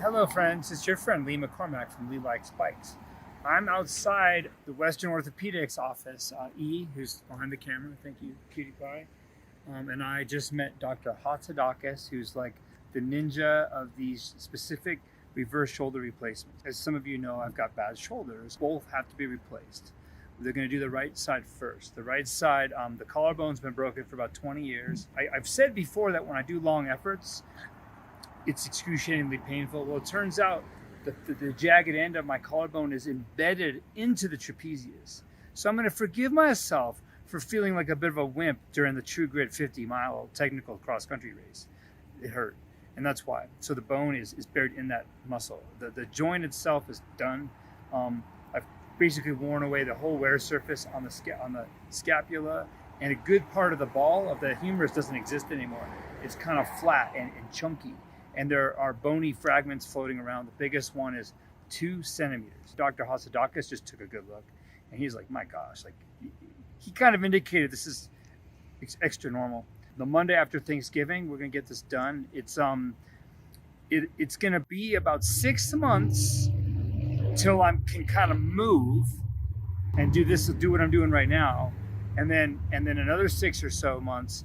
Hello friends, it's your friend Lee McCormack from Lee Likes Bikes. I'm outside the Western Orthopedics office. Who's behind the camera, thank you, cutie pie. And I just met Dr. Hatzidakis, who's like the ninja of these specific reverse shoulder replacements. As some of you know, I've got bad shoulders. Both have to be replaced. They're going to do the right side first. The right side, the collarbone's been broken for about 20 years. I've said before that when I do long efforts, it's excruciatingly painful. Well, it turns out that the jagged end of my collarbone is embedded into the trapezius. So I'm going to forgive myself for feeling like a bit of a wimp during the True Grit 50-mile technical cross-country race. It hurt, and that's why. So the bone is buried in that muscle. The joint itself is done. I've basically worn away the whole wear surface on the scapula, and a good part of the ball of the humerus doesn't exist anymore. It's kind of flat and chunky. And there are bony fragments floating around. The biggest one is 2 centimeters. Dr. Hatzidakis just took a good look, and he's like, my gosh, like he kind of indicated this is extra normal. The Monday after Thanksgiving, we're gonna get this done. It's gonna be about 6 months till I can kind of move and do what I'm doing right now, and then another 6 or so months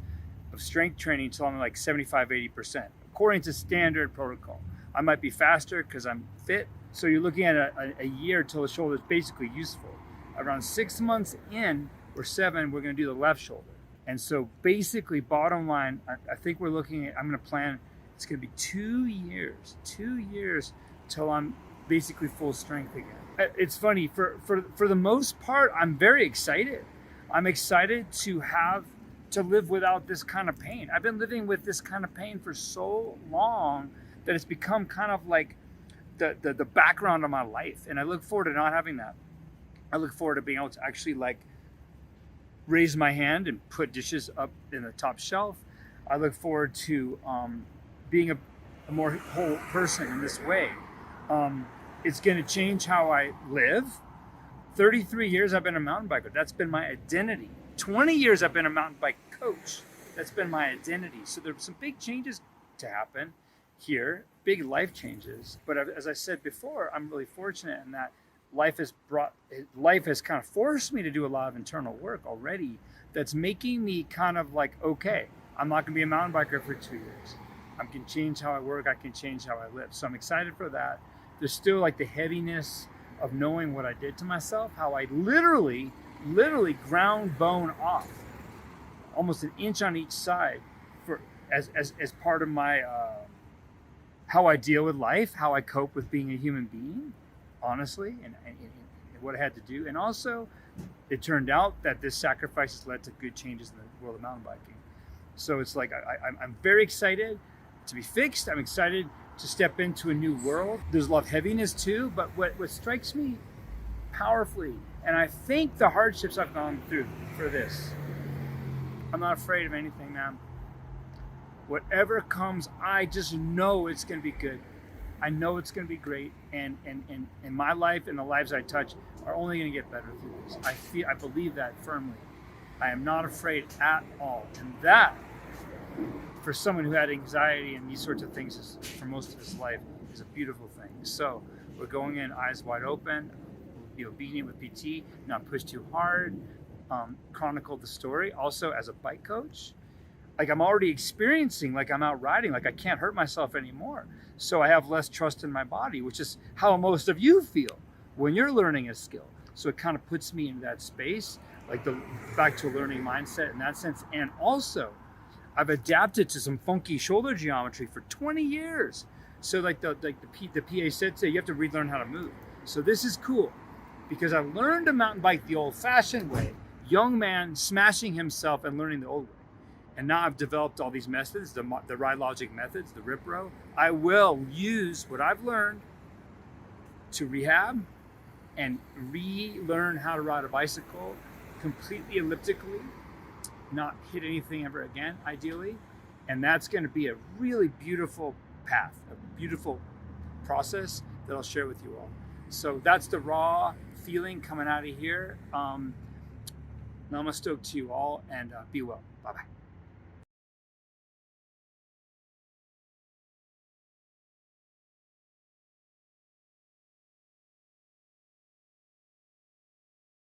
of strength training until I'm like 75-80%. According to standard protocol. I might be faster because I'm fit. So you're looking at a year till the shoulder is basically useful. Around 6 months in, or 7, we're gonna do the left shoulder. And so basically, bottom line, I think we're looking at, I'm gonna plan, it's gonna be 2 years till I'm basically full strength again. It's funny, for the most part, I'm very excited. I'm excited to live without this kind of pain. I've been living with this kind of pain for so long that it's become kind of like the background of my life. And I look forward to not having that. I look forward to being able to actually like raise my hand and put dishes up in the top shelf. I look forward to being a more whole person in this way. It's gonna change how I live. 33 years I've been a mountain biker. That's been my identity. 20 years I've been a mountain bike coach. That's been my identity. So there's some big changes to happen here, big life changes. But as I said before, I'm really fortunate in that life has kind of forced me to do a lot of internal work already that's making me kind of like, okay, I'm not gonna be a mountain biker for 2 years. I can change how I work, I can change how I live. So I'm excited for that. There's still like the heaviness of knowing what I did to myself, how I literally ground bone off almost an inch on each side as part of my how I deal with life, how I cope with being a human being, honestly, and what I had to do. And also it turned out that this sacrifice has led to good changes in the world of mountain biking. So it's like I'm very excited to be fixed. I'm excited to step into a new world. There's a lot of heaviness too, but what strikes me powerfully, and I think the hardships I've gone through for this, I'm not afraid of anything, man. Whatever comes, I just know it's gonna be good. I know it's gonna be great, and my life and the lives I touch are only gonna get better through this. I believe that firmly. I am not afraid at all, and that, for someone who had anxiety and these sorts of things for most of his life, is a beautiful thing. So we're going in eyes wide open. Be obedient with PT, not push too hard, chronicle the story. Also, as a bike coach, like I'm already experiencing, like I'm out riding, like I can't hurt myself anymore. So I have less trust in my body, which is how most of you feel when you're learning a skill. So it kind of puts me in that space, like back to a learning mindset in that sense. And also, I've adapted to some funky shoulder geometry for 20 years. So like the PA said today, you have to relearn how to move. So this is cool, because I learned to mountain bike the old-fashioned way, young man smashing himself and learning the old way. And now I've developed all these methods, the RideLogic methods, the Ripro. I will use what I've learned to rehab and relearn how to ride a bicycle completely elliptically, not hit anything ever again, ideally. And that's gonna be a really beautiful path, a beautiful process that I'll share with you all. So that's the raw feeling coming out of here. Namaste to you all, and be well. Bye-bye.